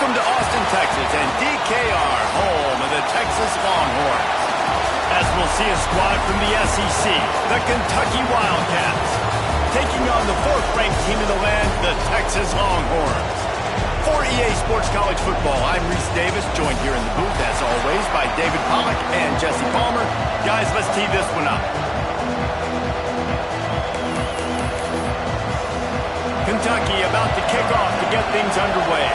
Welcome to Austin, Texas, and DKR, home of the Texas Longhorns. As we'll see a squad from the SEC, the Kentucky Wildcats, taking on the fourth-ranked team in the land, the Texas Longhorns. For EA Sports College Football, I'm Reese Davis, joined here in the booth, as always, by David Pollack and Jesse Palmer. Guys, let's tee this one up. Kentucky about to kick off to get things underway.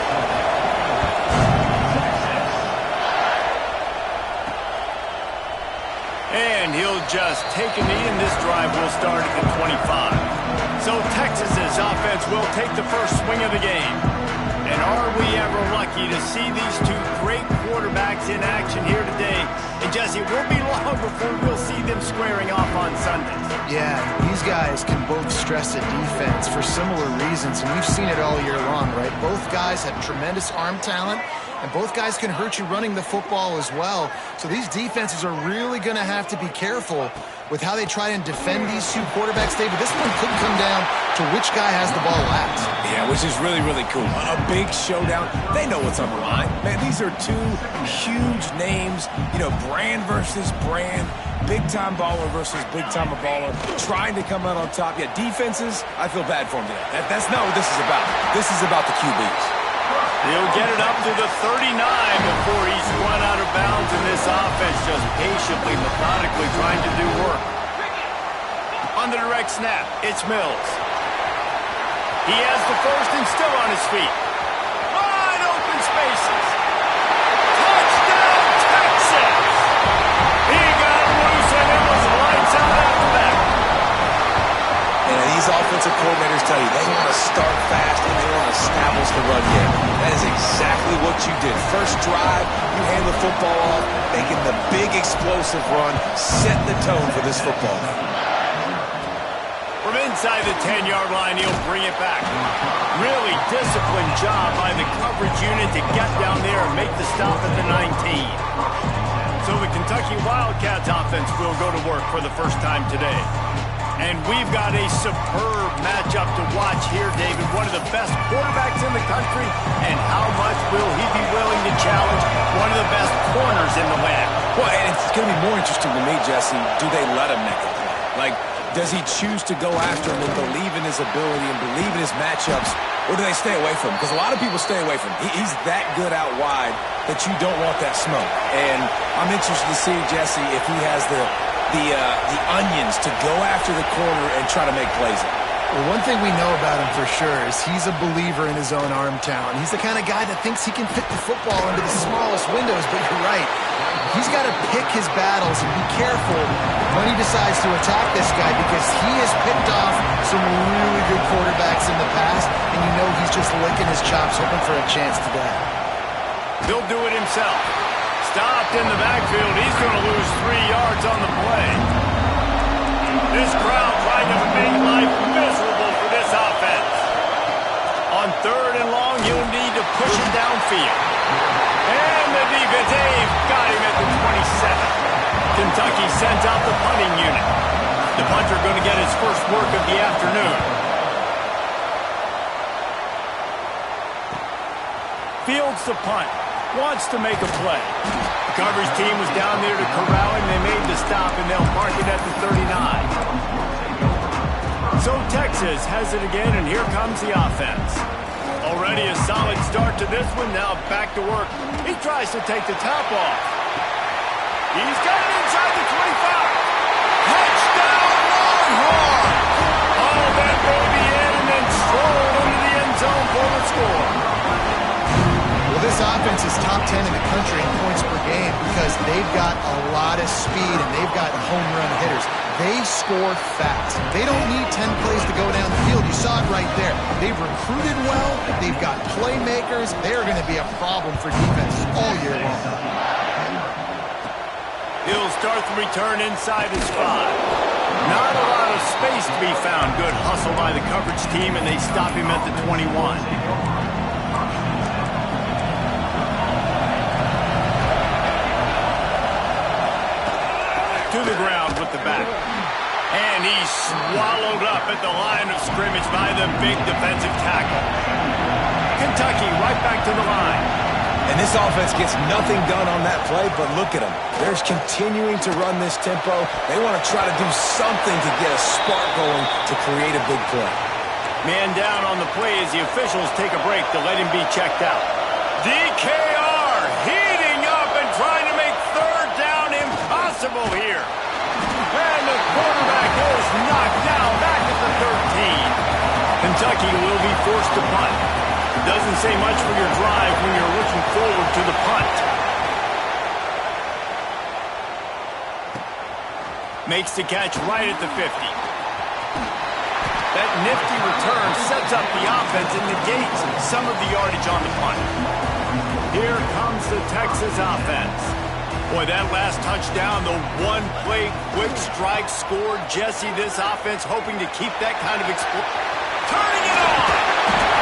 And he'll just take a knee, and this drive will start at the 25. So Texas's offense will take the first swing of the game. And are we ever lucky to see these two great quarterbacks in action here today? And Jesse, it won't be long before we'll see them squaring off on Sundays. Yeah, these guys can both stress a defense for similar reasons, and we've seen it all year long, right? Both guys have tremendous arm talent, and both guys can hurt you running the football as well. So these defenses are really going to have to be careful with how they try and defend these two quarterbacks, David. This one could come down to which guy has the ball last. Yeah, which is really, really cool. A big showdown. They know what's on the line. Man, these are two huge names, you know, brand versus brand, big-time baller versus big-time baller, trying to come out on top. Yeah, defenses, I feel bad for them today. That's not what this is about. This is about the QBs. He'll get it up to the 39 before he's run out of bounds, and this offense just patiently, methodically trying to do work. On the direct snap, it's Mills. He has the first and still on his feet. Wide open spaces. Touchdown, Texas! He got loose, and it was lights out after that. And these offensive coordinators tell you they want to start fast and they want to establish the run game. That is exactly what you did. First drive, you hand the football off, making the big explosive run, setting the tone for this football game. From inside the 10-yard line, he'll bring it back. Really disciplined job by the coverage unit to get down there and make the stop at the 19. So the Kentucky Wildcats offense will go to work for the first time today. And we've got a superb matchup to watch here, David. One of the best quarterbacks in the country. And how much will he be willing to challenge one of the best corners in the land? Well, and it's going to be more interesting to me, Jesse, do they let him make it? Like, does he choose to go after him and believe in his ability and believe in his matchups, or do they stay away from him? Because a lot of people stay away from him. He's that good out wide that you don't want that smoke. And I'm interested to see, Jesse, if he has the onions to go after the corner and try to make plays. Well, one thing we know about him for sure is he's a believer in his own arm talent. He's the kind of guy that thinks he can fit the football into the smallest windows, but you're right. He's got to pick his battles and be careful when he decides to attack this guy, because he has picked off some really good quarterbacks in the past, and you know he's just licking his chops, hoping for a chance today. He'll do it himself. Stopped in the backfield. He's going to lose 3 yards on the play. This crowd trying to make life miserable for this offense. On 3rd and long, he'll need to push it downfield. And the defense got him at the 27. Kentucky sends out the punting unit. The punter going to get his first work of the afternoon. Fields the punt. Wants to make a play. The coverage team was down there to corral him. They made the stop, and they'll park it at the 39. So Texas has it again, and here comes the offense. Already a solid start to this one. Now back to work. He tries to take the top off. He's got it inside the 25. Touchdown, Longhorn! All that baby in, and then strolled into the end zone for the score. Well, this offense is top 10 in the country in points per game because they've got a lot of speed and they've got home run hitters. They score fast. They don't need 10 plays to go down the field. You saw it right there. They've recruited well. They've got playmakers. They're going to be a problem for defenses all year long. He'll start the return inside his 5. Not a lot of space to be found. Good hustle by the coverage team, and they stop him at the 21. To the ground with the back. And he's swallowed up at the line of scrimmage by the big defensive tackle. Kentucky right back to the line. And this offense gets nothing done on that play, but look at them. They're continuing to run this tempo. They want to try to do something to get a spark going to create a big play. Man down on the play as the officials take a break to let him be checked out. DKR heating up and trying to make third down impossible here. And the quarterback is knocked down back at the 13. Kentucky will be forced to punt. Doesn't say much for your drive when you're looking forward to the punt. Makes the catch right at the 50. That nifty return sets up the offense and negates some of the yardage on the punt. Here comes the Texas offense. Boy, that last touchdown, the one-play quick strike scored. Jesse, this offense hoping to keep that kind of turning it on.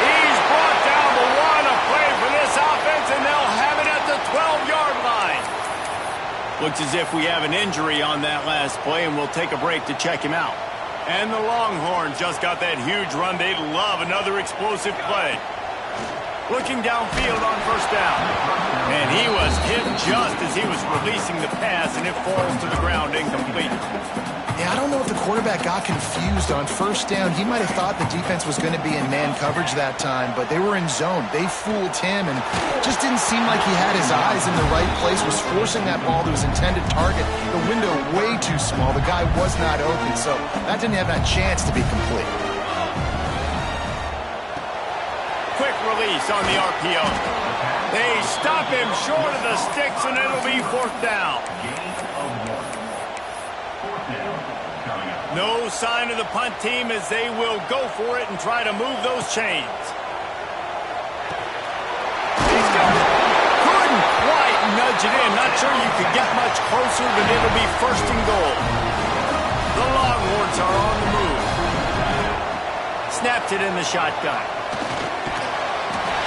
He's brought down the one, a play for this offense, and they'll have it at the 12-yard line. Looks as if we have an injury on that last play, and we'll take a break to check him out. And the Longhorns just got that huge run. They'd love another explosive play. Looking downfield on first down. And he was hit just as he was releasing the pass, and it falls to the ground incomplete. Yeah, I don't know if the quarterback got confused on first down. He might have thought the defense was going to be in man coverage that time, but they were in zone. They fooled him, and just didn't seem like he had his eyes in the right place, was forcing that ball to his intended target. The window way too small. The guy was not open, so that didn't have that chance to be complete. Quick release on the RPO. They stop him short of the sticks, and it'll be fourth down. No sign of the punt team as they will go for it and try to move those chains. He's got it. Couldn't quite nudge it in. Not sure you could get much closer, but it'll be first and goal. The Longhorns are on the move. Snapped it in the shotgun.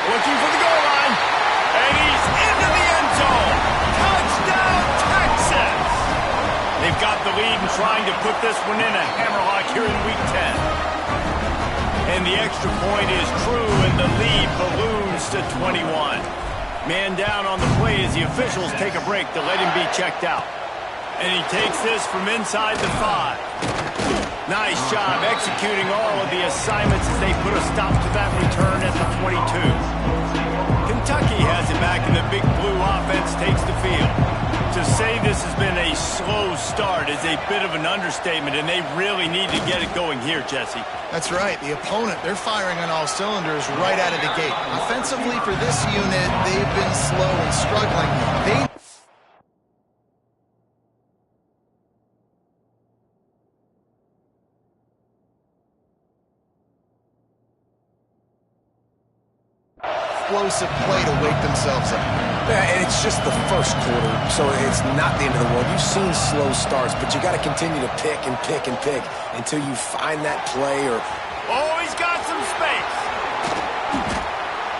Looking for the goal line. And he's into the end zone. Touchdown, Texas! They've got the lead and trying to put this one in a hammerlock here in Week 10. And the extra point is true, and the lead balloons to 21. Man down on the play as the officials take a break to let him be checked out. And he takes this from inside the 5. Nice job executing all of the assignments as they put a stop to that return at the 22. Kentucky has it back, and the Big Blue offense takes the field. To say this has been a slow start is a bit of an understatement, and they really need to get it going here, Jesse. That's right. The opponent, they're firing on all cylinders right out of the gate. Offensively for this unit, they've been slow and struggling. They explosive play to wake themselves up. Yeah, and it's just the first quarter, so it's not the end of the world. You've seen slow starts, but you got to continue to pick and pick and pick until you find that play or... Oh, he's got some space.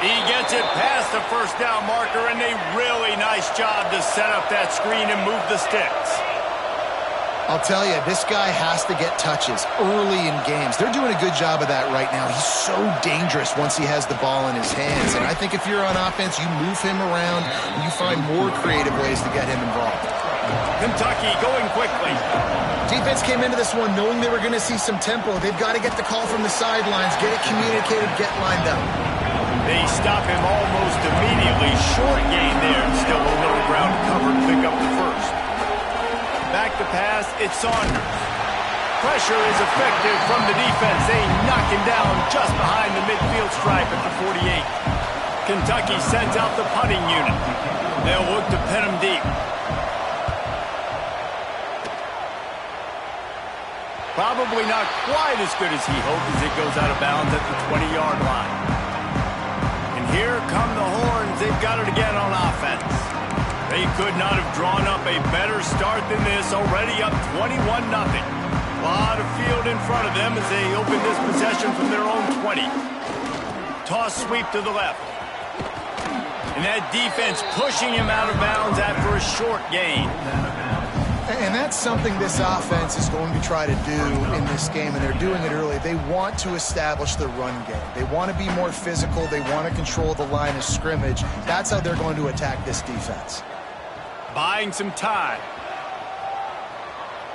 He gets it past the first down marker, and a really nice job to set up that screen and move the sticks. I'll tell you, this guy has to get touches early in games. They're doing a good job of that right now. He's so dangerous once he has the ball in his hands. And I think if you're on offense, you move him around and you find more creative ways to get him involved. Kentucky going quickly. Defense came into this one knowing they were going to see some tempo. They've got to get the call from the sidelines, get it communicated, get lined up. They stop him almost immediately. Short gain there, and still a little ground cover to pick up the first. Back to pass, it's Saunders. Pressure is effective from the defense. They knock him down just behind the midfield stripe at the 48. Kentucky sends out the punting unit. They'll look to pin him deep. Probably not quite as good as he hoped as it goes out of bounds at the 20-yard line. And here come the Horns. They've got it again on offense. They could not have drawn up a better start than this, already up 21-0. A lot of field in front of them as they open this possession from their own 20. Toss sweep to the left. And that defense pushing him out of bounds after a short gain. And that's something this offense is going to try to do in this game, and they're doing it early. They want to establish the run game. They want to be more physical. They want to control the line of scrimmage. That's how they're going to attack this defense. Buying some time.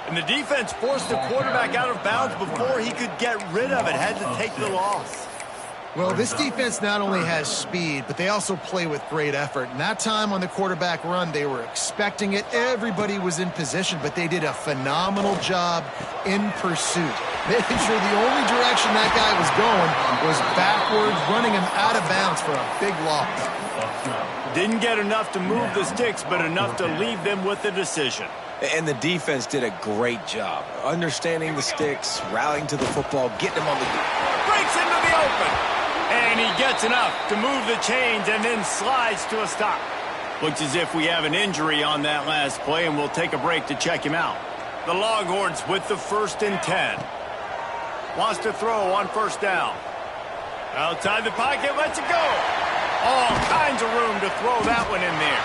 And the defense forced the quarterback out of bounds before he could get rid of it. Had to take the loss. Well, this defense not only has speed, but they also play with great effort. And that time on the quarterback run, they were expecting it. Everybody was in position, but they did a phenomenal job in pursuit, making sure the only direction that guy was going was backwards, running him out of bounds for a big loss. Didn't get enough to move the sticks, but enough to leave them with the decision. And the defense did a great job understanding the sticks, rallying to the football, getting them on the... Breaks into the open. And he gets enough to move the chains and then slides to a stop. Looks as if we have an injury on that last play, and we'll take a break to check him out. The Longhorns with the 1st and 10. Wants to throw on 1st down. Outside the pocket, lets it go. All kinds of room to throw that one in there.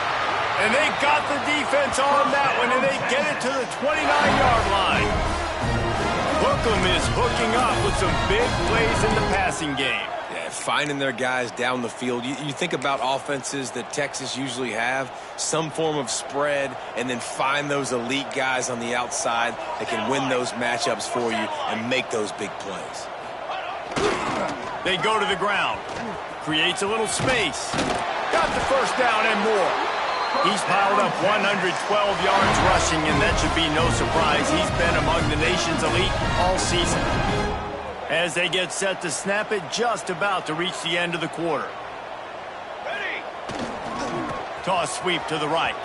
And they got the defense on that one, and they get it to the 29-yard line. Hookem is hooking up with some big plays in the passing game. Finding their guys down the field. You think about offenses that Texas usually have, some form of spread, and then find those elite guys on the outside that can win those matchups for you and make those big plays. They go to the ground. Creates a little space. Got the 1st down and more. He's piled up 112 yards rushing, and that should be no surprise. He's been among the nation's elite all season. As they get set to snap it, just about to reach the end of the quarter. Ready. Toss sweep to the right.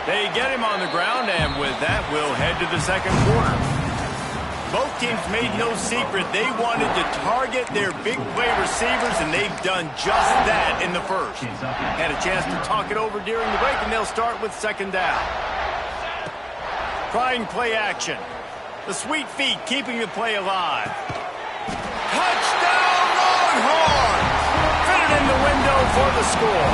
They get him on the ground, and with that, we'll head to the 2nd quarter. Both teams made no secret they wanted to target their big play receivers, and they've done just that in the 1st. Had a chance to talk it over during the break, and they'll start with 2nd down. Trying play action. The sweet feet keeping the play alive. Touchdown, Longhorns! Fitted in the window for the score.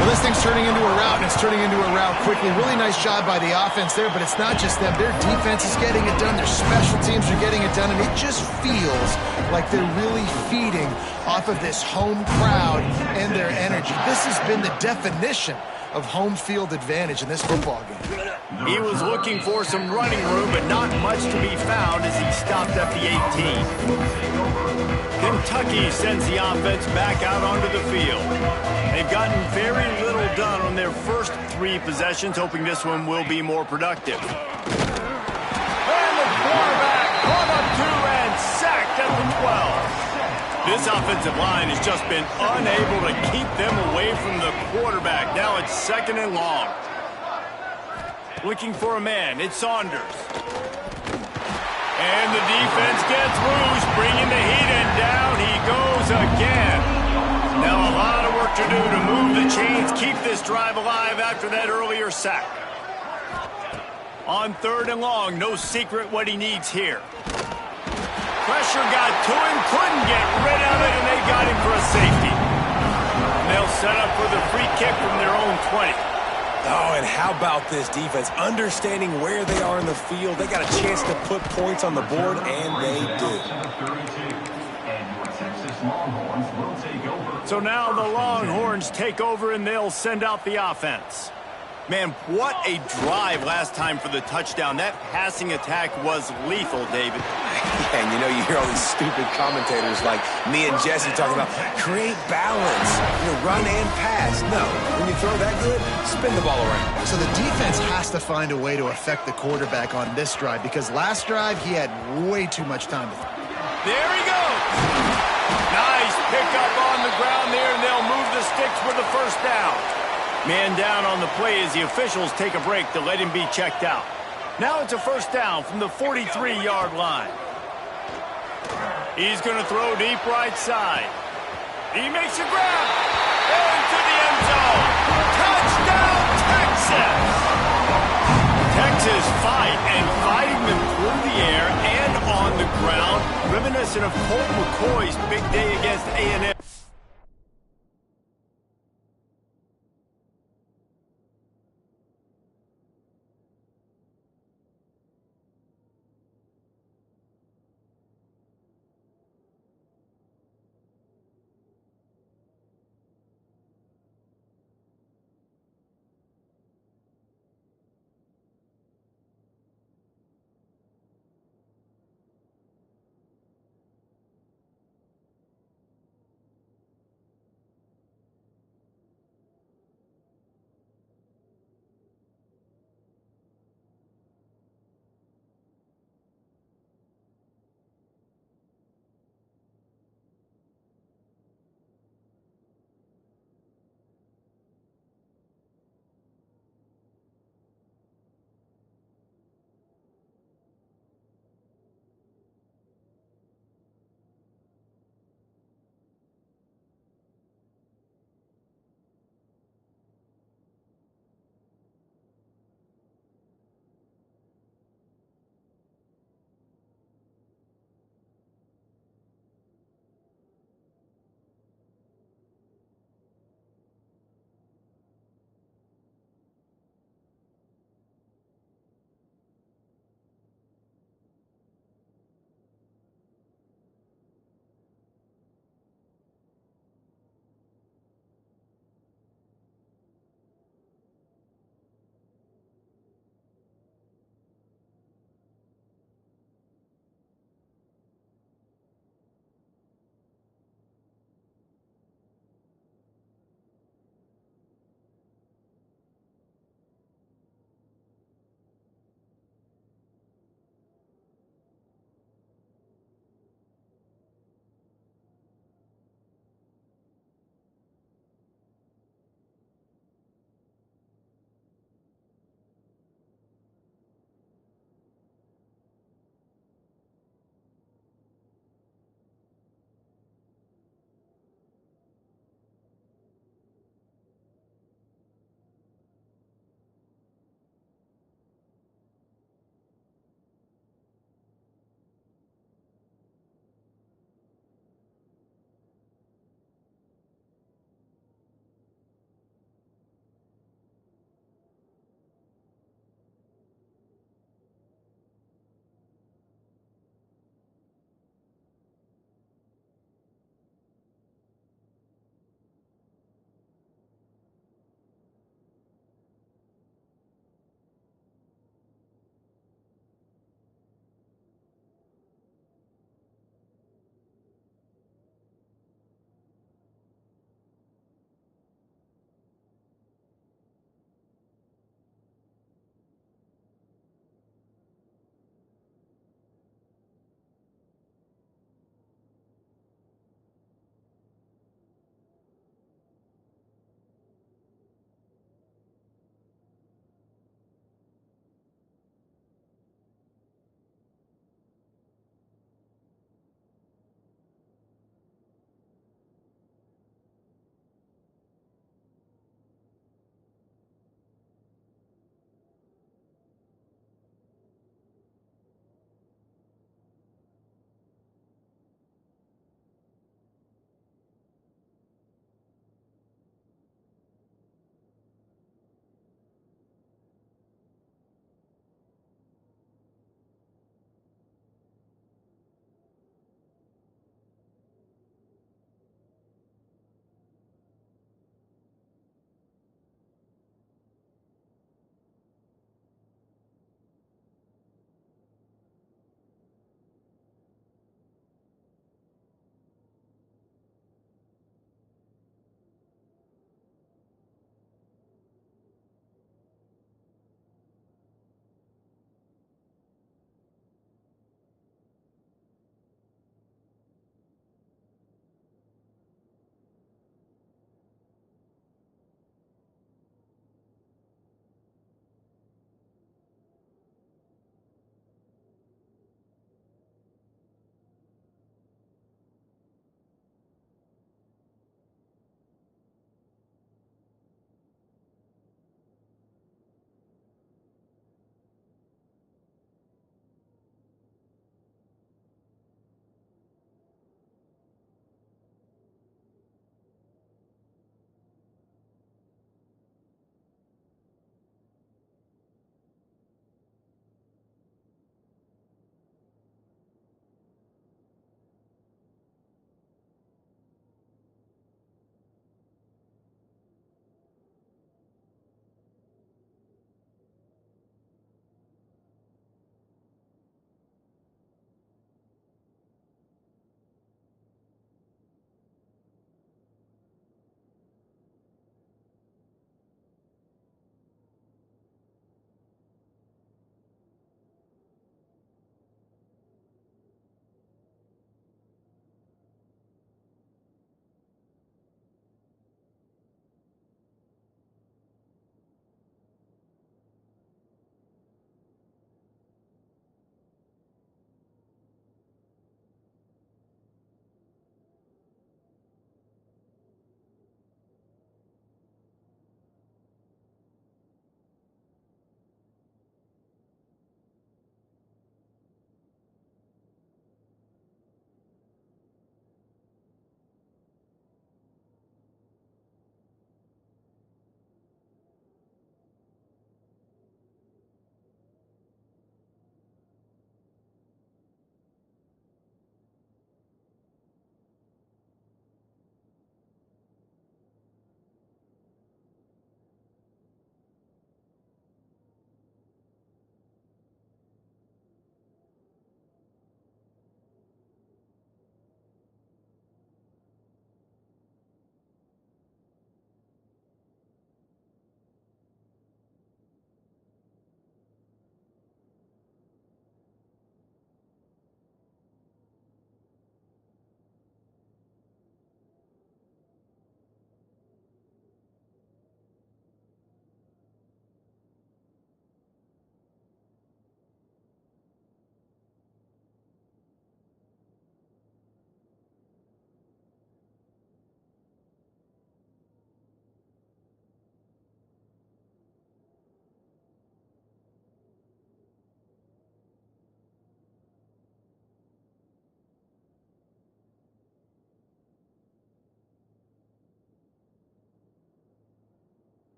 Well, this thing's turning into a route, and it's turning into a route quickly. Really nice job by the offense there, but it's not just them. Their defense is getting it done. Their special teams are getting it done, and it just feels like they're really feeding off of this home crowd and their energy. This has been the definition of home field advantage in this football game. He was looking for some running room, but not much to be found as he stopped at the 18. Kentucky sends the offense back out onto the field. They've gotten very little done on their first 3 possessions, hoping this one will be more productive. And the quarterback caught up 2 and sacked at the 12. This offensive line has just been unable to keep them away from the quarterback. Now it's 2nd and long. Looking for a man, it's Saunders. And the defense gets loose, bringing the heat, and down he goes again. Now a lot of work to do to move the chains, keep this drive alive after that earlier sack. On 3rd and long, no secret what he needs here. Pressure got to him, couldn't get rid of it, and they got him for a safety. And they'll set up for the free kick from their own 20. Oh, and how about this defense? Understanding where they are in the field. They got a chance to put points on the board, and they do. So now the Longhorns take over, and they'll send out the offense. Man, what a drive last time for the touchdown. That passing attack was lethal, David. And you know, you hear all these stupid commentators like me and Jesse talking about create balance, run and pass. No, when you throw that good, spin the ball around. So the defense has to find a way to affect the quarterback on this drive, because last drive he had way too much time to throw. There he goes. Nice pickup on the ground there, and they'll move the sticks for the 1st down. Man down on the play as the officials take a break to let him be checked out. Now it's a 1st down from the 43-yard line. He's going to throw deep right side. He makes a grab. Into the end zone. Touchdown, Texas! Texas fighting them through the air and on the ground. Reminiscent of Colt McCoy's big day against A&M.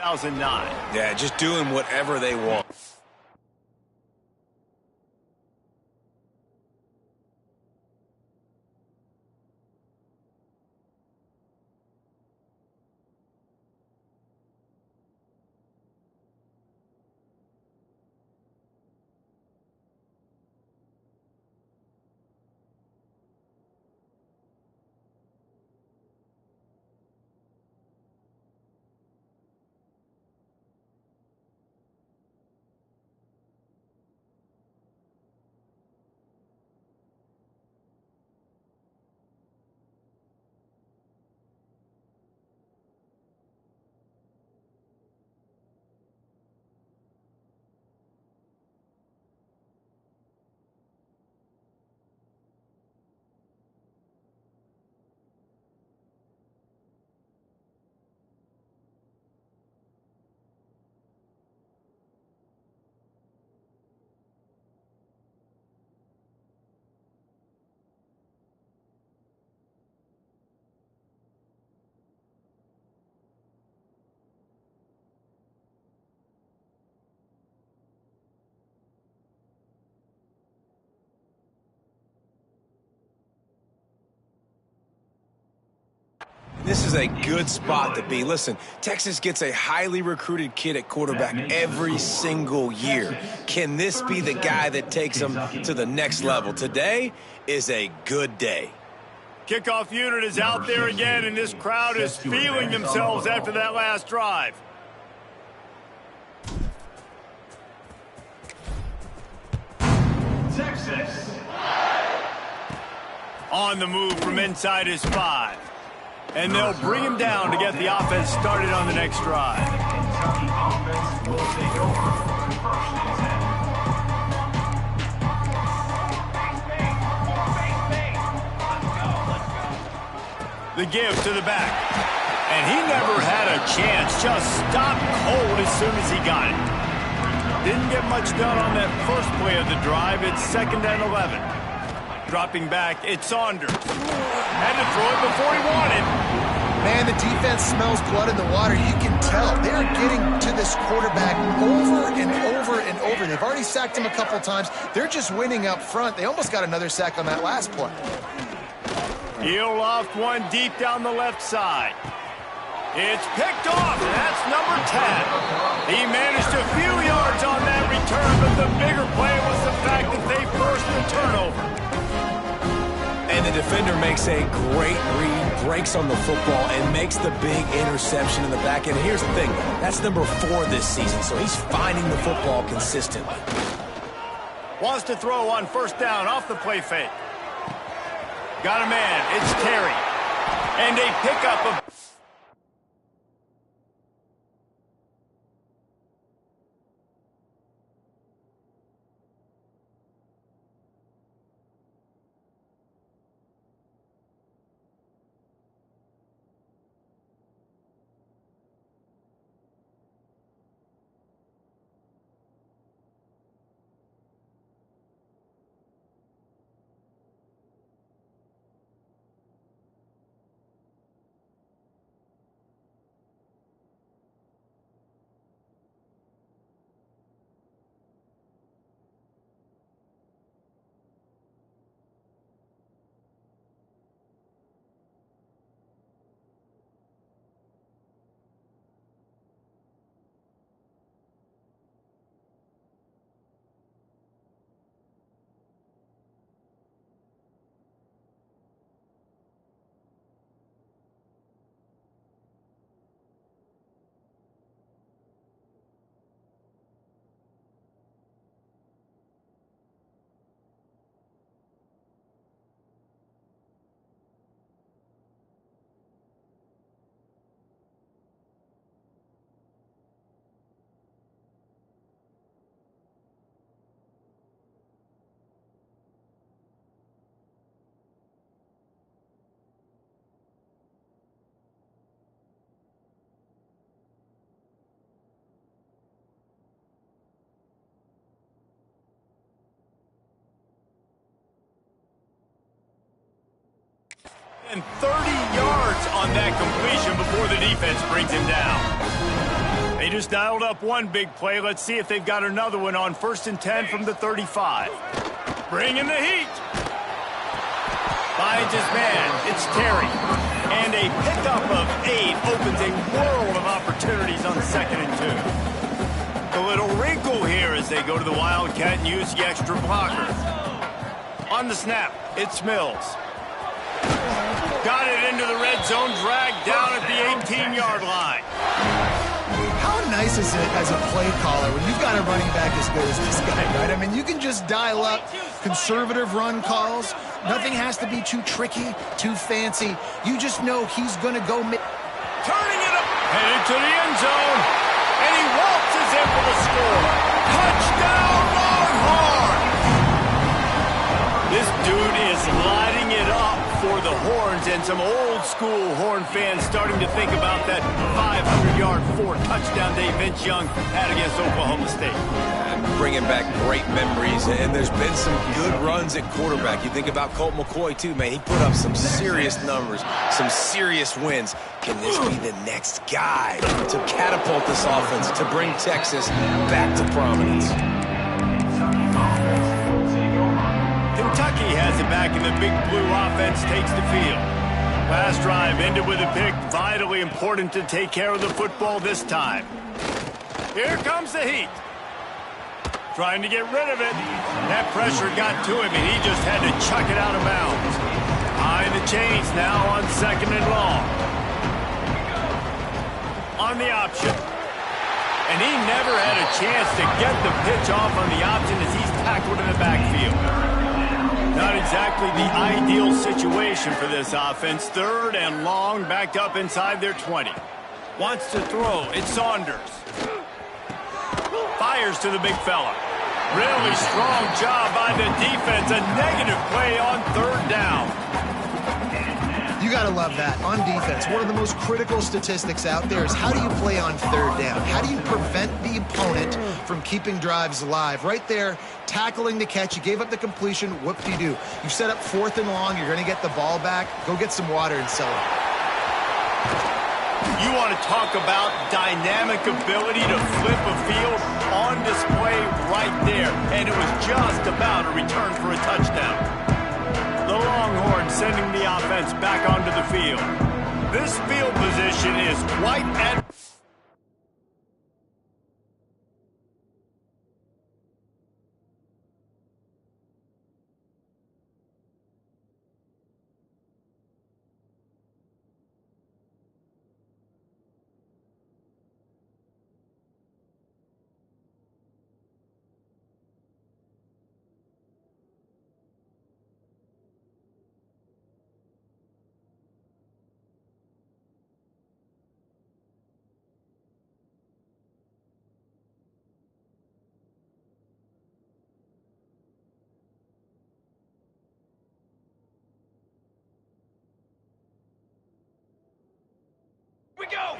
2009. Yeah, just doing whatever they want. This is a good spot to be. Listen, Texas gets a highly recruited kid at quarterback every single year. Can this be the guy that takes them to the next level? Today is a good day. Kickoff unit is out there again, and this crowd is feeling themselves after that last drive. Texas. On the move from inside his 5. And they'll bring him down to get the offense started on the next drive. The give to the back. And he never had a chance. Just stopped cold as soon as he got it. Didn't get much done on that first play of the drive. It's 2nd and 11. Dropping back, it's Saunders. Had to throw it before he wanted. Man, the defense smells blood in the water. You can tell. They're getting to this quarterback over and over and over. They've already sacked him a couple times. They're just winning up front. They almost got another sack on that last play. He'll loft one deep down the left side. It's picked off. That's number 10. He managed a few yards on that return, but the bigger play was the fact that they forced the turnover. And the defender makes a great read, breaks on the football, and makes the big interception in the back end. Here's the thing, that's number 4 this season, so he's finding the football consistently. Wants to throw on 1st down off the play fake. Got a man, it's Terry. And a pickup of... And 30 yards on that completion before the defense brings him down. They just dialed up one big play. Let's see if they've got another one on 1st and 10 from the 35. Bringing the heat. Finds his man. It's Terry. And a pickup of 8 opens a world of opportunities on 2nd and 2. A little wrinkle here as they go to the Wildcat and use the extra blocker. On the snap, it's Mills. Got it into the red zone, dragged down at the 18-yard line. How nice is it as a play caller when you've got a running back as good as this guy, right? I mean, you can just dial up conservative run calls. Nothing has to be too tricky, too fancy. You just know he's going to go. Turning it up, headed to the end zone, and he waltzes in for the score. Touchdown, Longhorn! This dude is lighting it up for the Horns, and some old-school Horn fans starting to think about that 500-yard, 4-touchdown day Vince Young had against Oklahoma State. Bringing back great memories, and there's been some good runs at quarterback. You think about Colt McCoy, too, man. He put up some serious numbers, some serious wins. Can this be the next guy to catapult this offense, to bring Texas back to prominence? Kentucky has it back, and the Big Blue offense takes the field. Last drive ended with a pick. Vitally important to take care of the football this time. Here comes the heat. Trying to get rid of it. That pressure got to him, and he just had to chuck it out of bounds. High the chains now on 2nd and long. On the option. And he never had a chance to get the pitch off on the option as he's tackled in the backfield. Not exactly the ideal situation for this offense. 3rd and long, backed up inside their 20. Wants to throw. It's Saunders. Fires to the big fella. Really strong job by the defense. A negative play on 3rd down. You got to love that. On defense, one of the most critical statistics out there is how do you play on 3rd down? How do you prevent the opponent from keeping drives alive? Right there, tackling the catch. You gave up the completion. Whoop-de-doo. You set up 4th and long. You're going to get the ball back. Go get some water and celebrate. You want to talk about dynamic ability to flip a field on display right there. And it was just about a return for a touchdown. The Longhorns sending the offense back onto the field. This field position is quite at...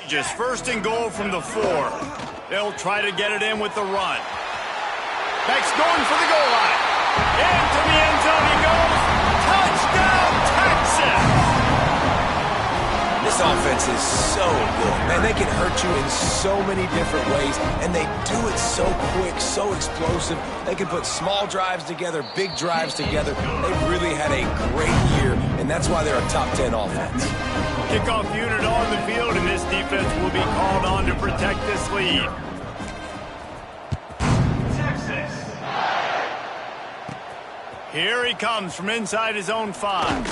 Just 1st and goal from the 4. They'll try to get it in with the run. Beck's going for the goal line. Into the end zone he goes. Touchdown, Texas! This offense is so good. Man, they can hurt you in so many different ways, and they do it so quick, so explosive. They can put small drives together, big drives together. They've really had a great year, and that's why they're a top 10 offense. Kickoff unit on the field, and this defense will be called on to protect this lead. Texas. Here he comes from inside his own 5.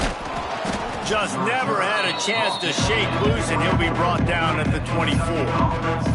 Just never had a chance to shake loose, and he'll be brought down at the 24.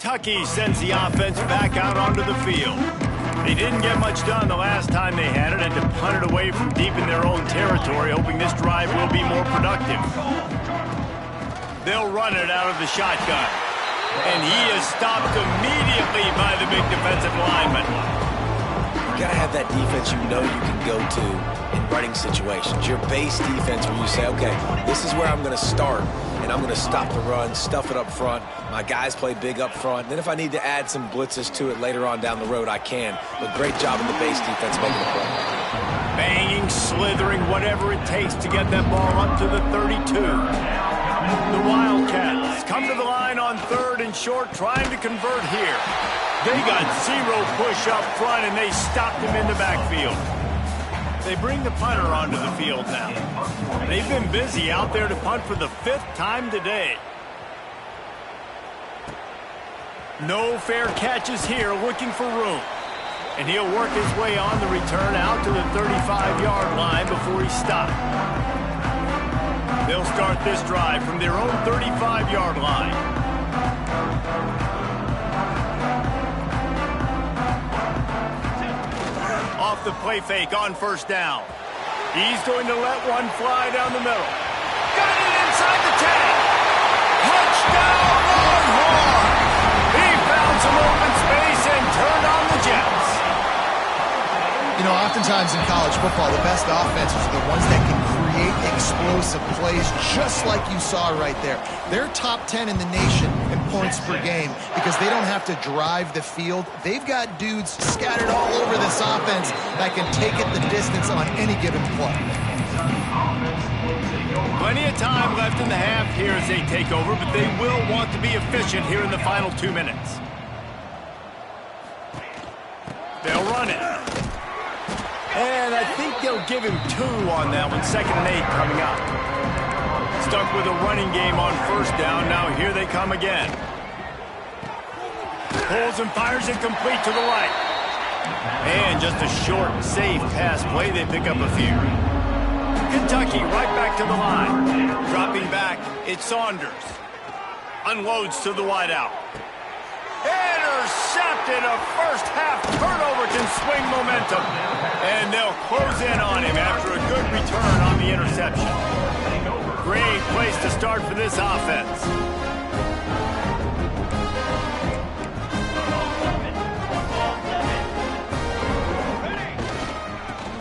Kentucky sends the offense back out onto the field. They didn't get much done the last time they had it, and to punt it away from deep in their own territory, hoping this drive will be more productive. They'll run it out of the shotgun. And he is stopped immediately by the big defensive lineman. You gotta have that defense you know you can go to in running situations. Your base defense where you say, okay, this is where I'm gonna start, and I'm gonna stop the run, stuff it up front. My guys play big up front. Then if I need to add some blitzes to it later on down the road, I can. But great job in the base defense making a play. Banging, slithering, whatever it takes to get that ball up to the 32. The Wildcats come to the line on 3rd and short, trying to convert here. They got zero push up front, and they stopped him in the backfield. They bring the punter onto the field now. They've been busy out there to punt for the 5th time today. No fair catches here, looking for room. And he'll work his way on the return out to the 35-yard line before he stopped. They'll start this drive from their own 35-yard line. Off the play fake on 1st down. He's going to let one fly down the middle. Got it inside the 10. Touchdown, Longhorn! He found some open space and turned on the Jets. You know, oftentimes in college football, the best offenses are the ones that can create explosive plays, just like you saw right there. They're top 10 in the nation in points per game because they don't have to drive the field. They've got dudes scattered all over this offense that can take it the distance on any given play. Plenty of time left in the half here as they take over, but they will want to be efficient here in the final 2 minutes. They'll run it. And I think they'll give him 2 on that one. 2nd and 8 coming up. Stuck with a running game on 1st down. Now here they come again. Pulls and fires it complete to the right. And just a short, safe pass play. They pick up a few. Kentucky right back to the line. Dropping back, it's Saunders. Unloads to the wideout. Intercepted. A first-half turnover can swing momentum. And they'll close in on him after a good return on the interception. Great place to start for this offense.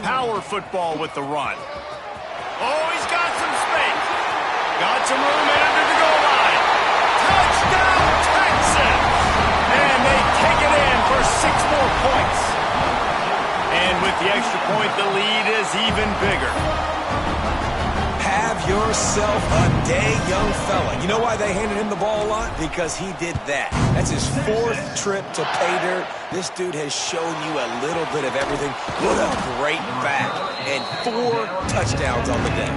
Power football with the run. Oh, he's got some space. Got some room in under the goal line. Touchdown, Texas! And they take it in for 6 more points. And with the extra point, the lead is even bigger. Have yourself a day, young fella. You know why they handed him the ball a lot? Because he did that. That's his 4th trip to pay dirt. This dude has shown you a little bit of everything. What a great back. And 4 touchdowns on the day.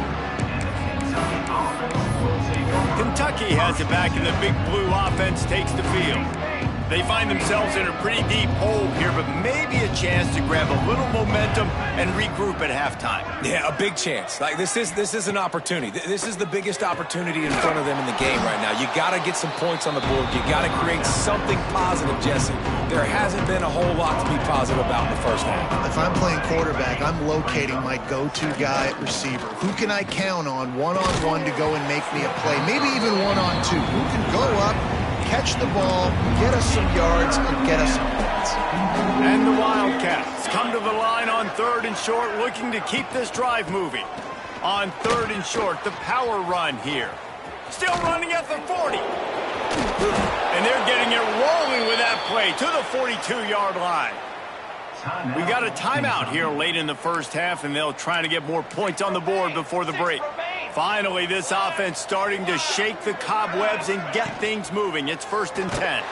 Kentucky has it back, and the big blue offense takes the field. They find themselves in a pretty deep hole here, but maybe a chance to grab a little momentum and regroup at halftime. Yeah, a big chance. Like this is an opportunity. This is the biggest opportunity in front of them in the game right now. You got to get some points on the board. You got to create something positive, Jesse. There hasn't been a whole lot to be positive about in the first half. If I'm playing quarterback, I'm locating my go-to guy at receiver. Who can I count on one-on-one to go and make me a play? Maybe even one-on-two. Who can go up, catch the ball, get us some yards, and get us some points. And the Wildcats come to the line on 3rd and short, looking to keep this drive moving. On 3rd and short, the power run here. Still running at the 40. And they're getting it rolling with that play to the 42-yard line. We got a timeout here late in the first half, and they'll try to get more points on the board before the break. Finally, this offense starting to shake the cobwebs and get things moving. It's 1st and 10.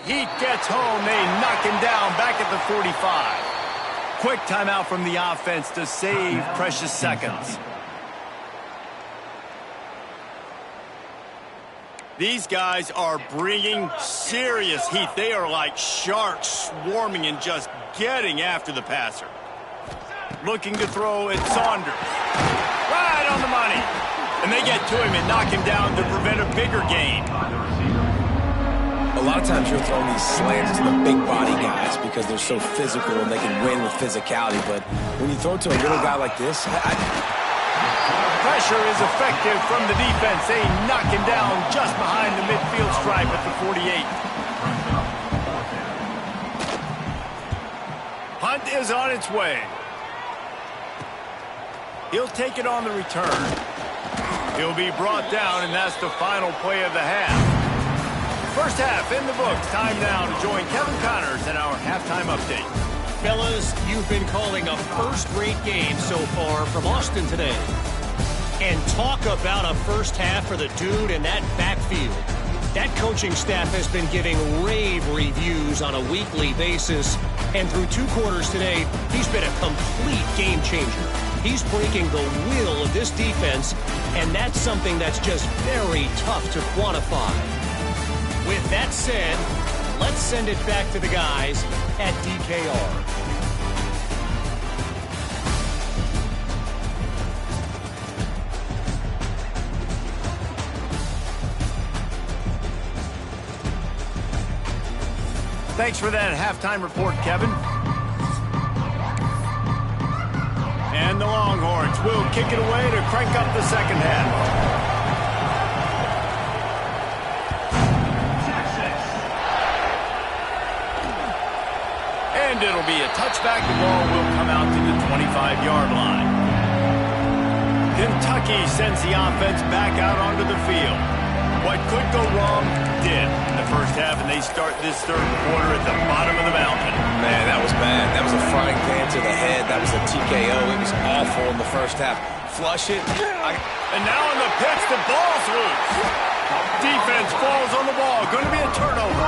Heat gets home. They knock him down back at the 45. Quick timeout from the offense to save precious seconds. These guys are bringing serious heat. They are like sharks swarming and just getting after the passer. Looking to throw at Saunders. Right on the money. And they get to him and knock him down to prevent a bigger gain. A lot of times you're throwing these slants to the big body guys because they're so physical and they can win with physicality. But when you throw it to a little guy like this, pressure is effective from the defense. They knock him down just behind the midfield stripe at the 48. Hunt is on its way. He'll take it on the return. He'll be brought down, and that's the final play of the half. First half in the books. Time now to join Kevin Connors in our halftime update. Fellas, you've been calling a first-rate game so far from Austin today. And talk about a first half for the dude in that backfield. That coaching staff has been giving rave reviews on a weekly basis. And through 2 quarters today, he's been a complete game changer. He's breaking the will of this defense, and that's something that's just very tough to quantify. With that said, let's send it back to the guys at DKR. Thanks for that halftime report, Kevin. And the Longhorns will kick it away to crank up the second half. And it'll be a touchback. The ball will come out to the 25-yard line. Kentucky sends the offense back out onto the field. What could go wrong did in the first half, and they start this third quarter at the bottom of the mountain. man, that was bad. That was a frying pan to the head. That was a TKO. It was awful in the first half. Flush it. And now in the pitch, the ball's loose. Defense falls on the ball. Going to be a turnover.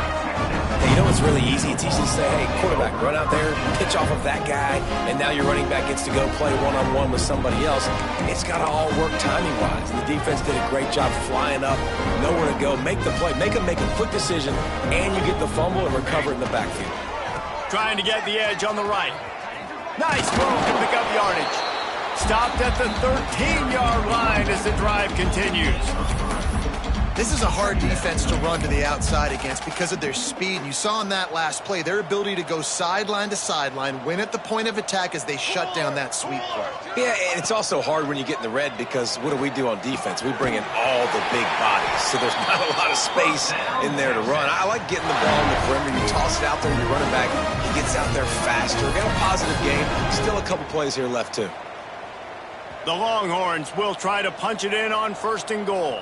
Hey, you know what's really easy? It's easy to say, hey, quarterback, run out there, pitch off of that guy, and now your running back gets to go play one-on-one with somebody else. It's got to all work timing-wise. The defense did a great job flying up, nowhere to go, make the play, make a quick decision, and you get the fumble and recover it in the backfield. Trying to get the edge on the right. Nice move to pick up yardage. Stopped at the 13-yard line as the drive continues. This is a hard defense to run to the outside against because of their speed. You saw in that last play their ability to go sideline to sideline, win at the point of attack as they shut down that sweep play. Yeah, and it's also hard when you get in the red because what do on defense? We bring in all the big bodies, so there's not a lot of space in there to run. I like getting the ball in the perimeter. You toss it out there and your running back, he gets out there faster. Got a positive game. Still a couple plays here left, too. The Longhorns will try to punch it in on 1st and goal.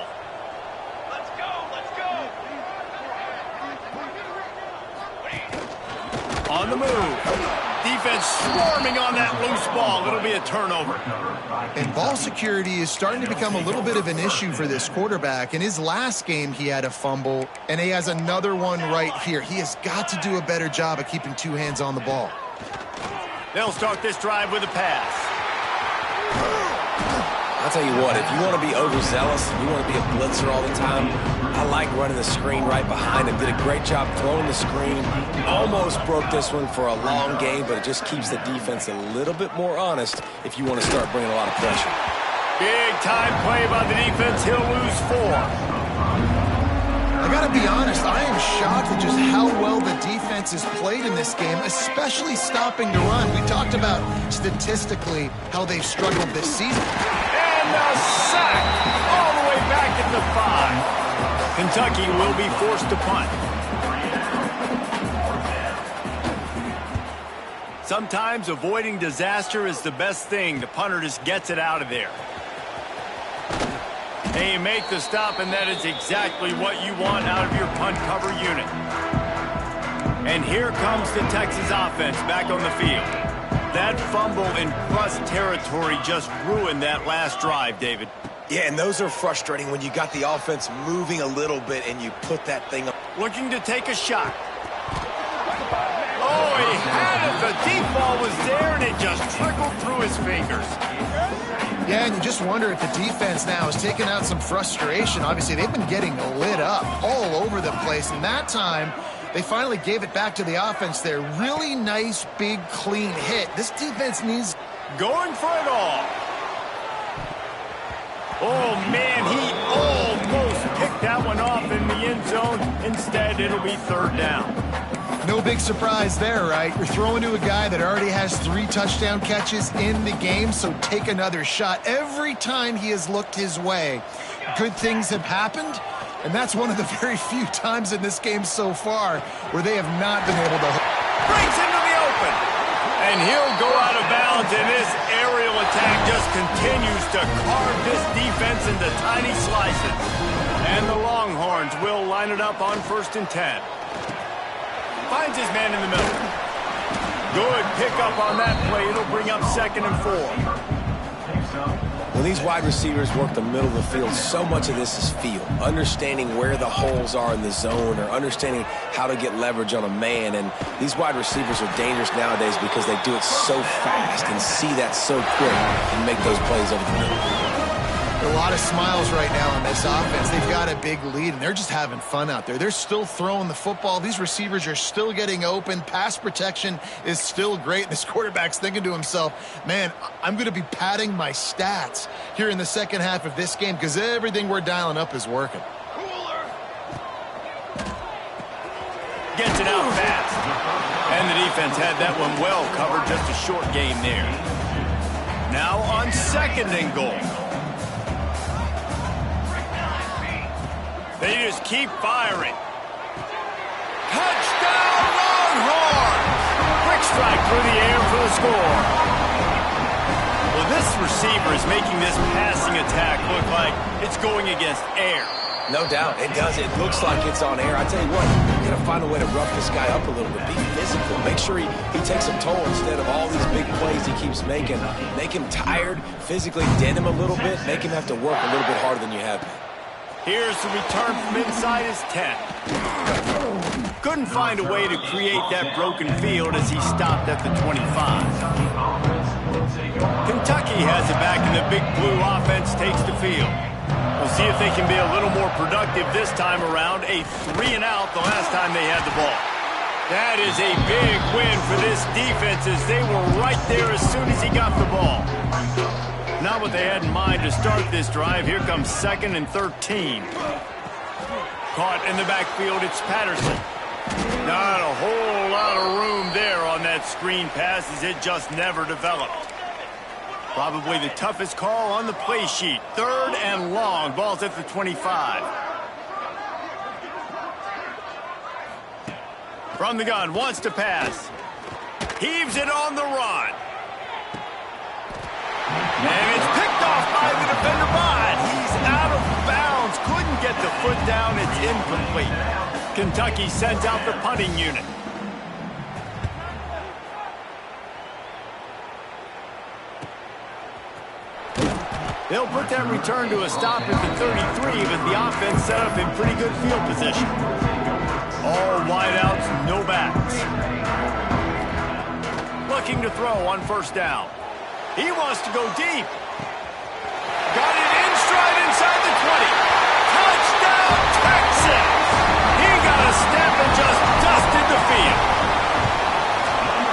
On the move. Defense swarming on that loose ball. It'll be a turnover. And ball security is starting to become a little bit of an issue for this quarterback. In his last game, he had a fumble, and he has another one right here. He has got to do a better job of keeping 2 hands on the ball. They'll start this drive with a pass. I'll tell you what, if you want to be overzealous, you want to be a blitzer all the time, I like running the screen right behind him. Did a great job throwing the screen. Almost broke this one for a long game, but it just keeps the defense a little bit more honest if you want to start bringing a lot of pressure. Big time play by the defense. He'll lose 4. I got to be honest, I am shocked at just how well the defense has played in this game, especially stopping to run. We talked about statistically how they've struggled this season. And a sack all the way back at the 5. Kentucky will be forced to punt. Sometimes avoiding disaster is the best thing. The punter just gets it out of there. They make the stop, and that is exactly what you want out of your punt cover unit. And here comes the Texas offense back on the field. That fumble in plus territory just ruined that last drive, David. Yeah, and those are frustrating when you got the offense moving a little bit and you put that thing up. Looking to take a shot. The deep ball was there, and it just trickled through his fingers. Yeah, and you just wonder if the defense now is taking out some frustration. Obviously, they've been getting lit up all over the place, and that time they finally gave it back to the offense there. Really nice, big, clean hit. This defense needs... Going for it all. Oh, man, he almost picked that one off in the end zone. Instead, it'll be third down. No big surprise there, right? You're throwing to a guy that already has 3 touchdown catches in the game, so take another shot. Every time he has looked his way, good things have happened, and that's one of the very few times in this game so far where they have not been able to... Breaks into the open, and he'll go out of bounds, and this aerial attack just continues to carve this defense into tiny slices. And the Longhorns will line it up on 1st and 10. Finds his man in the middle. Good pickup on that play. It'll bring up 2nd and 4. When these wide receivers work the middle of the field, so much of this is feel. Understanding where the holes are in the zone, or understanding how to get leverage on a man. And these wide receivers are dangerous nowadays because they do it so fast and see that so quick and make those plays over the middle. A lot of smiles right now on this offense. They've got a big lead, and they're just having fun out there. They're still throwing the football. These receivers are still getting open. Pass protection is still great. This quarterback's thinking to himself, man, I'm going to be padding my stats here in the second half of this game because everything we're dialing up is working. Gets it out fast. And the defense had that one well covered. Just a short game there. Now on 2nd and goal. They just keep firing. Touchdown, Longhorns! Quick strike through the air for the score. Well, this receiver is making this passing attack look like it's going against air. No doubt, it does. It looks like it's on air. I tell you what, you got to find a way to rough this guy up a little bit. Be physical. Make sure he takes a toll instead of all these big plays he keeps making. Make him tired, physically dent him a little bit, make him have to work a little bit harder than you have been. Here's the return from inside his 10. Couldn't find a way to create that broken field as he stopped at the 25. Kentucky has it back, and the Big Blue offense takes the field. We'll see if they can be a little more productive this time around. A 3-and-out the last time they had the ball. That is a big win for this defense as they were right there as soon as he got the ball. Not what they had in mind to start this drive. Here comes 2nd and 13. Caught in the backfield, it's Patterson. Not a whole lot of room there on that screen pass as it just never developed. Probably the toughest call on the play sheet. 3rd and long. Ball's at the 25. From the gun, wants to pass. Heaves it on the run. And it's picked off by the defender, but he's out of bounds. Couldn't get the foot down. It's incomplete. Kentucky sends out the punting unit. They'll put that return to a stop at the 33, but the offense set up in pretty good field position. All wideouts, no backs. Looking to throw on 1st down. He wants to go deep. Got it in stride inside the 20. Touchdown, Texas! He got a step and just dusted the field.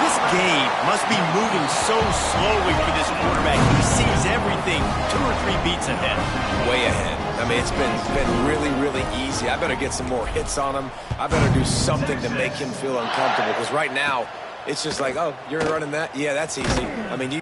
This game must be moving so slowly for this quarterback. He sees everything 2 or 3 beats ahead. Way ahead. I mean, it's been really, really easy. I better get some more hits on him. I better do something to make him feel uncomfortable because right now, it's just like, oh, you're running that? Yeah, that's easy. I mean,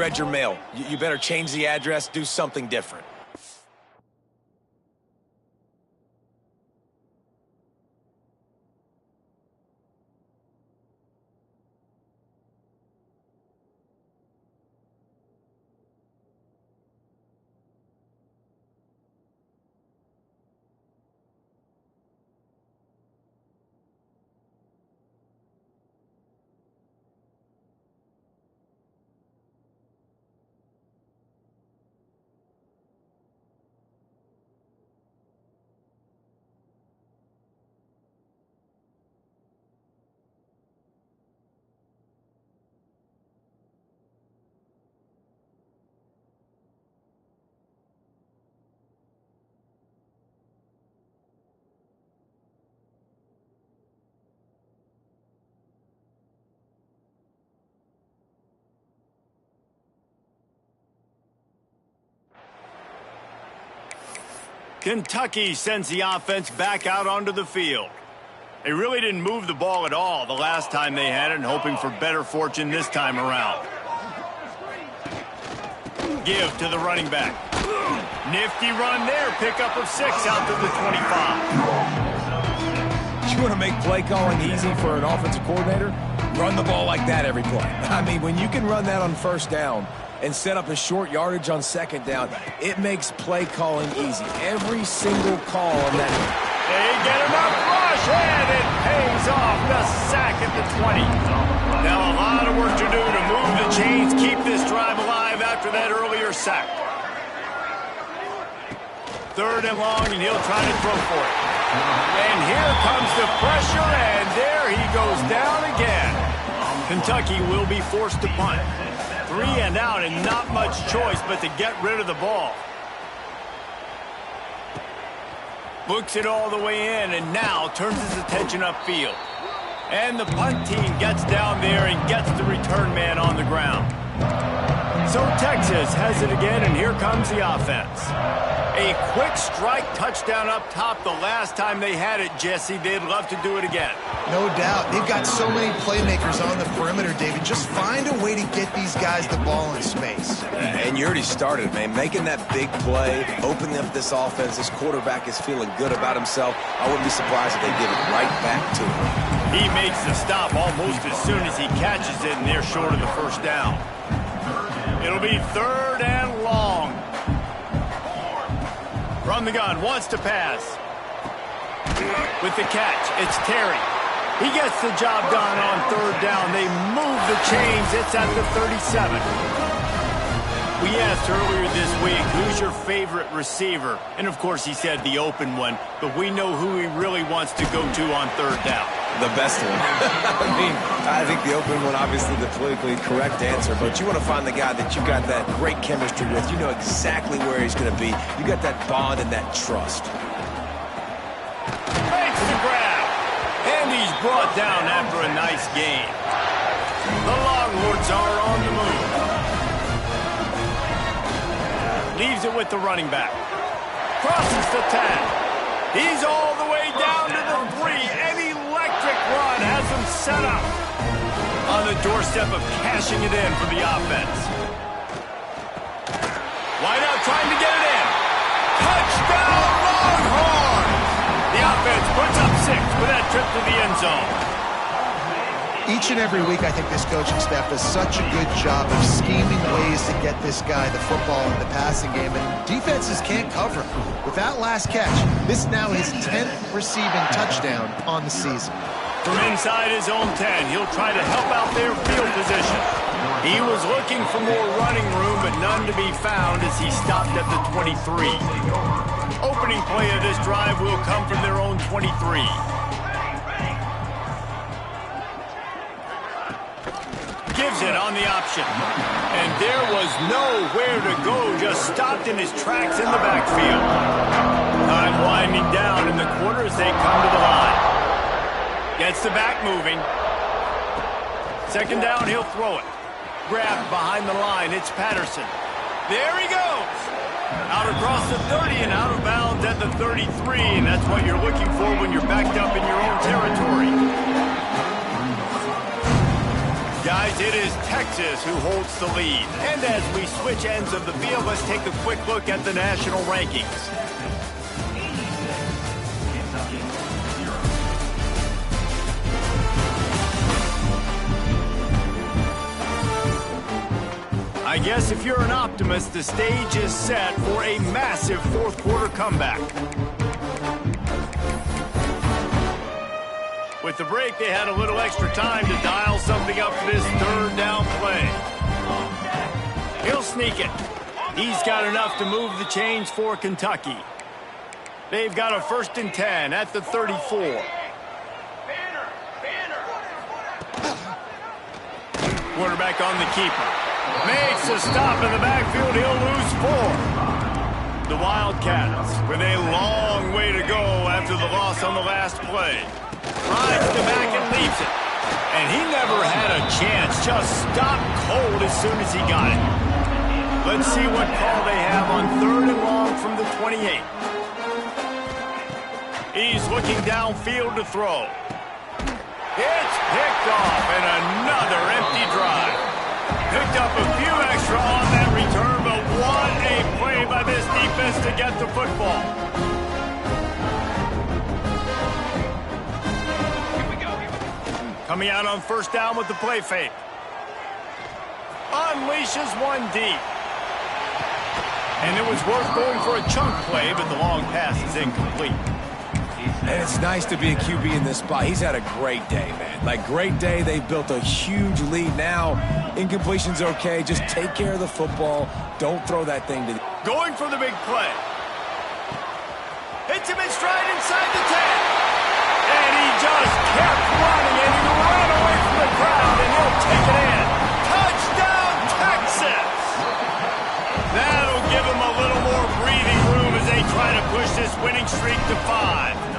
read your mail. You better change the address, do something different. Kentucky sends the offense back out onto the field. They really didn't move the ball at all the last time they had it, and hoping for better fortune this time around. Give to the running back. Nifty run there. Pickup of 6 out to the 25. You want to make play calling easy for an offensive coordinator? Run the ball like that every play. I mean, when you can run that on first down and set up a short yardage on second down, it makes play calling easy. Every single call on that. They get enough rush, and it pays off. The sack at the 20. Now a lot of work to do to move the chains, keep this drive alive after that earlier sack. 3rd and long, and he'll try to throw for it. And here comes the pressure, and there he goes down again. Kentucky will be forced to punt. 3 and out, and not much choice but to get rid of the ball. Books it all the way in, and now turns his attention upfield. And the punt team gets down there and gets the return man on the ground. So Texas has it again, and here comes the offense. A quick strike touchdown up top the last time they had it, Jesse. They'd love to do it again. No doubt. They've got so many playmakers on the perimeter, David. Just find a way to get these guys the ball in space. And you already started, man. Making that big play, opening up this offense. This quarterback is feeling good about himself. I wouldn't be surprised if they give it right back to him. He makes the stop almost as soon as he catches it, and they're short of the first down. It'll be 3rd and long. From the gun, wants to pass. With the catch, it's Terry. He gets the job done on 3rd down. They move the chains. It's at the 37. We asked earlier this week, who's your favorite receiver? And, of course, he said the open one. But we know who he really wants to go to on 3rd down. The best one. I think the open one, obviously the politically correct answer, but you want to find the guy that you got that great chemistry with. You know exactly where he's going to be. You got that bond and that trust. Makes the grab. And he's brought down after a nice gain. The Longhorns are on the move. Leaves it with the running back. Crosses the 10. He's all the way down to the 3. Any electric run has him set up on the doorstep of cashing it in for the offense. Wide out trying to get it in. Touchdown Longhorns! The offense puts up 6 with that trip to the end zone. Each and every week, I think this coaching staff does such a good job of scheming ways to get this guy the football in the passing game, and defenses can't cover him. With that last catch, this now his 10th receiving touchdown on the season. From inside his own 10, he'll try to help out their field position. He was looking for more running room, but none to be found as he stopped at the 23. Opening play of this drive will come from their own 23. Gives it on the option. And there was nowhere to go, just stopped in his tracks in the backfield. Time winding down in the quarter as they come to the line. Gets the back moving. 2nd down, he'll throw it. Grabbed behind the line, it's Patterson. There he goes. Out across the 30 and out of bounds at the 33, and that's what you're looking for when you're backed up in your own territory. Guys, it is Texas who holds the lead. And as we switch ends of the field, let's take a quick look at the national rankings. I guess if you're an optimist, the stage is set for a massive fourth-quarter comeback. With the break, they had a little extra time to dial something up for this third down play. He'll sneak it. He's got enough to move the chains for Kentucky. They've got a 1st and 10 at the 34. Quarterback on the keeper. Makes a stop in the backfield. He'll lose 4. The Wildcats with a long way to go after the loss on the last play. Rides the back and leaves it. And he never had a chance. Just stopped cold as soon as he got it. Let's see what call they have on 3rd and long from the 28. He's looking downfield to throw. It's picked off and another empty drive. Picked up a few extra on that return, but what a play by this defense to get the football. Coming out on 1st down with the play fake. Unleashes one deep. And it was worth going for a chunk play, but the long pass is incomplete. And it's nice to be a QB in this spot. He's had a great day, man. Like, great day. They've built a huge lead now. Incompletion's okay. Just take care of the football. Don't throw that thing to the... Going for the big play. Hits him in stride inside the 10. And he just kept running, and he ran away from the crowd, and he'll take it in. Touchdown, Texas! That'll give him a little more breathing room as they try to push this winning streak to 5.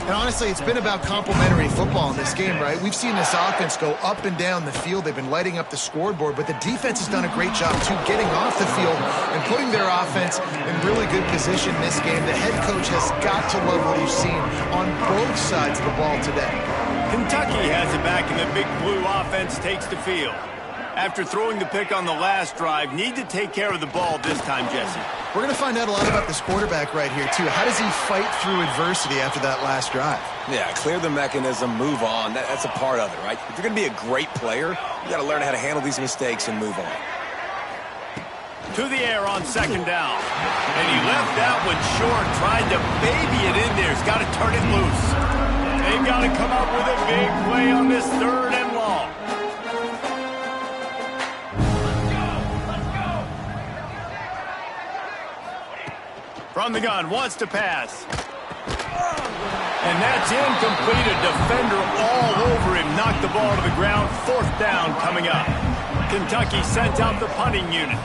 And honestly, it's been about complementary football in this game, right? We've seen this offense go up and down the field. They've been lighting up the scoreboard, but the defense has done a great job, too, getting off the field and putting their offense in really good position in this game. The head coach has got to love what he's seen on both sides of the ball today. Kentucky has it back, and the big blue offense takes the field. After throwing the pick on the last drive, need to take care of the ball this time, Jesse. We're going to find out a lot about this quarterback right here, too. How does he fight through adversity after that last drive? Yeah, clear the mechanism, move on. That's a part of it, right? If you're going to be a great player, you got to learn how to handle these mistakes and move on. To the air on 2nd down. And he left that one short, tried to baby it in there. He's got to turn it loose. They've got to come up with a big play on this 3rd and long. From the gun, wants to pass. And that's incomplete. A defender all over him. Knocked the ball to the ground. 4th down coming up. Kentucky sent out the punting unit.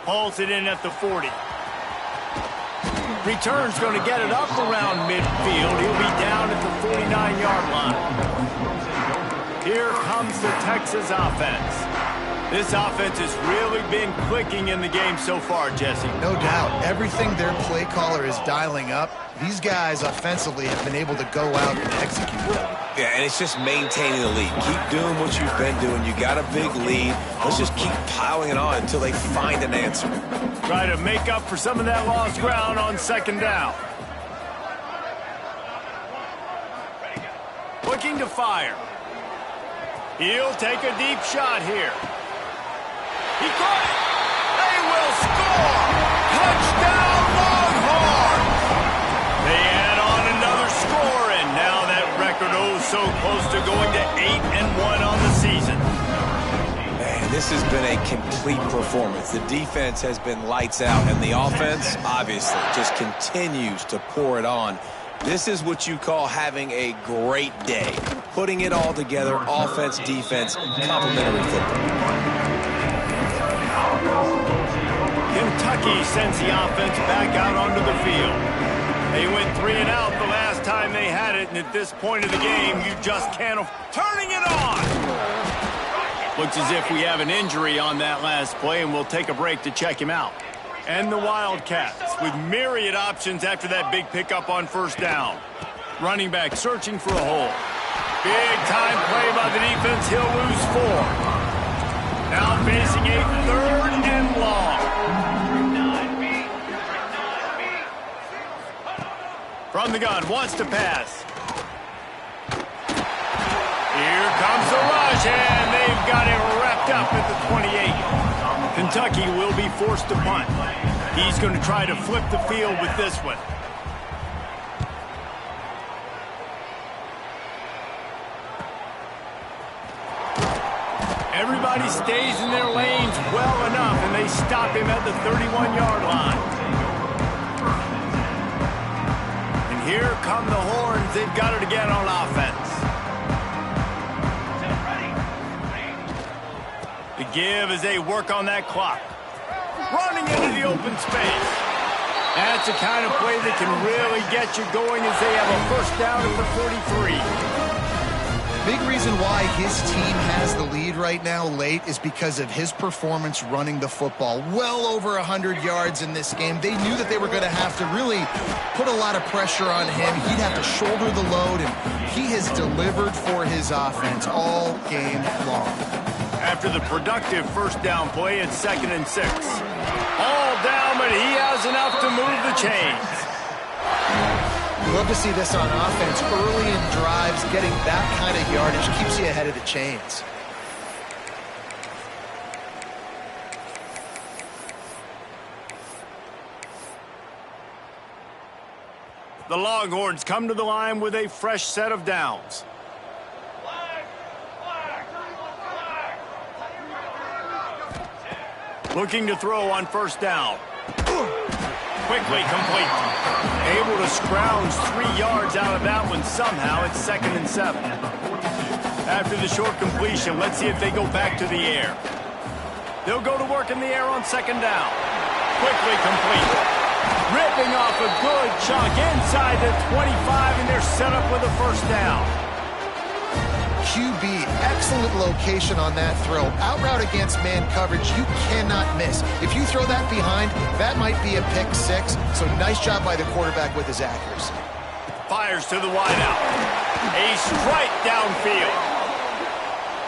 Hauls it in at the 40. Return's going to get it up around midfield. He'll be down at the 49-yard line. Here comes the Texas offense. This offense has really been clicking in the game so far, Jesse. No doubt. Everything their play caller is dialing up, these guys offensively have been able to go out and execute. Yeah, and it's just maintaining the lead. Keep doing what you've been doing. You got a big lead. Let's just keep piling it on until they find an answer. Try to make up for some of that lost ground on 2nd down. Looking to fire. He'll take a deep shot here. He caught it. They will score. Touchdown, Longhorns. They add on another score, and now that record so close to going to 8-1 on the season. Man, this has been a complete performance. The defense has been lights out, and the offense, obviously, just continues to pour it on. This is what you call having a great day. Putting it all together, offense, defense, complementary football. Kentucky sends the offense back out onto the field. They went 3 and out the last time they had it, and at this point of the game, you just can't... Turning it on! Looks as if we have an injury on that last play, and we'll take a break to check him out. And the Wildcats with myriad options after that big pickup on first down. Running back searching for a hole. Big time play by the defense. He'll lose 4. Now facing a 3rd and long. From the gun, wants to pass. Here comes the rush, and they've got him wrapped up at the 28. Kentucky will be forced to punt. He's going to try to flip the field with this one. Everybody stays in their lanes well enough, and they stop him at the 31-yard line. And here come the horns. They've got it again on offense. The give as they work on that clock. Running into the open space. That's the kind of play that can really get you going as they have a first down at the 43. Big reason why his team has the lead right now late is because of his performance running the football. Well over 100 yards in this game. They knew that they were going to have to really put a lot of pressure on him. He'd have to shoulder the load, and he has delivered for his offense all game long. After the productive first down play, it's 2nd and 6. All down, but he has enough to move the chains. Love to see this on offense. Early in drives, getting that kind of yardage keeps you ahead of the chains. The Longhorns come to the line with a fresh set of downs. Looking to throw on first down. Quickly complete. Able to scrounge 3 yards out of that one somehow. It's 2nd and 7. After the short completion, let's see if they go back to the air. They'll go to work in the air on 2nd down. Quickly complete. Ripping off a good chunk inside the 25, and they're set up with a first down. QB, excellent location on that throw. Out route against man coverage, you cannot miss. If you throw that behind, that might be a pick 6. So nice job by the quarterback with his accuracy. Fires to the wideout. A strike downfield.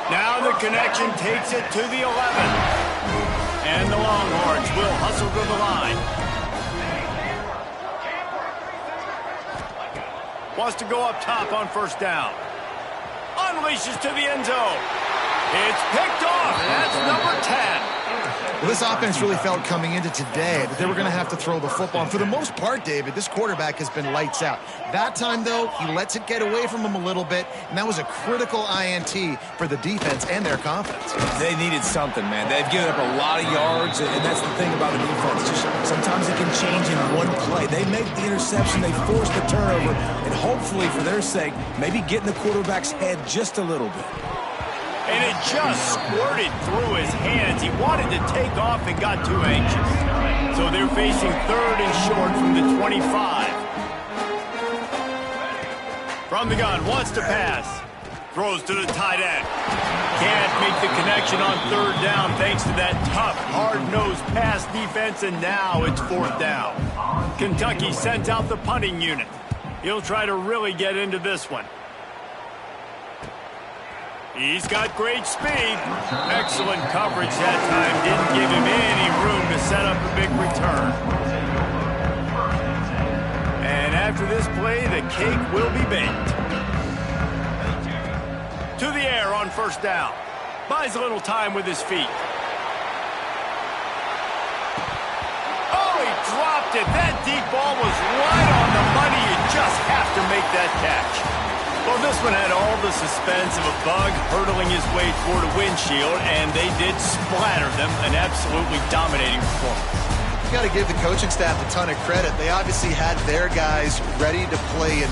Now the connection takes it to the 11. And the Longhorns will hustle to the line. Wants to go up top on first down. Unleashes to the end zone. It's picked off, and that's number 10. Well, this offense really felt coming into today that they were going to have to throw the football. And for the most part, David, this quarterback has been lights out. That time, though, he lets it get away from him a little bit, and that was a critical INT for the defense and their confidence. They needed something, man. They've given up a lot of yards, and that's the thing about the defense. Just sometimes it can change in one play. They make the interception, they force the turnover, and hopefully, for their sake, maybe get in the quarterback's head just a little bit. And it just squirted through his hands. He wanted to take off and got too anxious. So they're facing 3rd and short from the 25. From the gun, wants to pass. Throws to the tight end. Can't make the connection on 3rd down thanks to that tough, hard-nosed pass defense, and now it's 4th down. Kentucky sends out the punting unit. He'll try to really get into this one. He's got great speed. Excellent coverage that time. Didn't give him any room to set up a big return. And after this play, the cake will be baked. To the air on first down. Buys a little time with his feet. Oh, he dropped it. That deep ball was right on the money. You just have to make that catch. Well, this one had all the suspense of a bug hurtling his way toward a windshield, and they did splatter them. An absolutely dominating performance. You got to give the coaching staff a ton of credit. They obviously had their guys ready to play in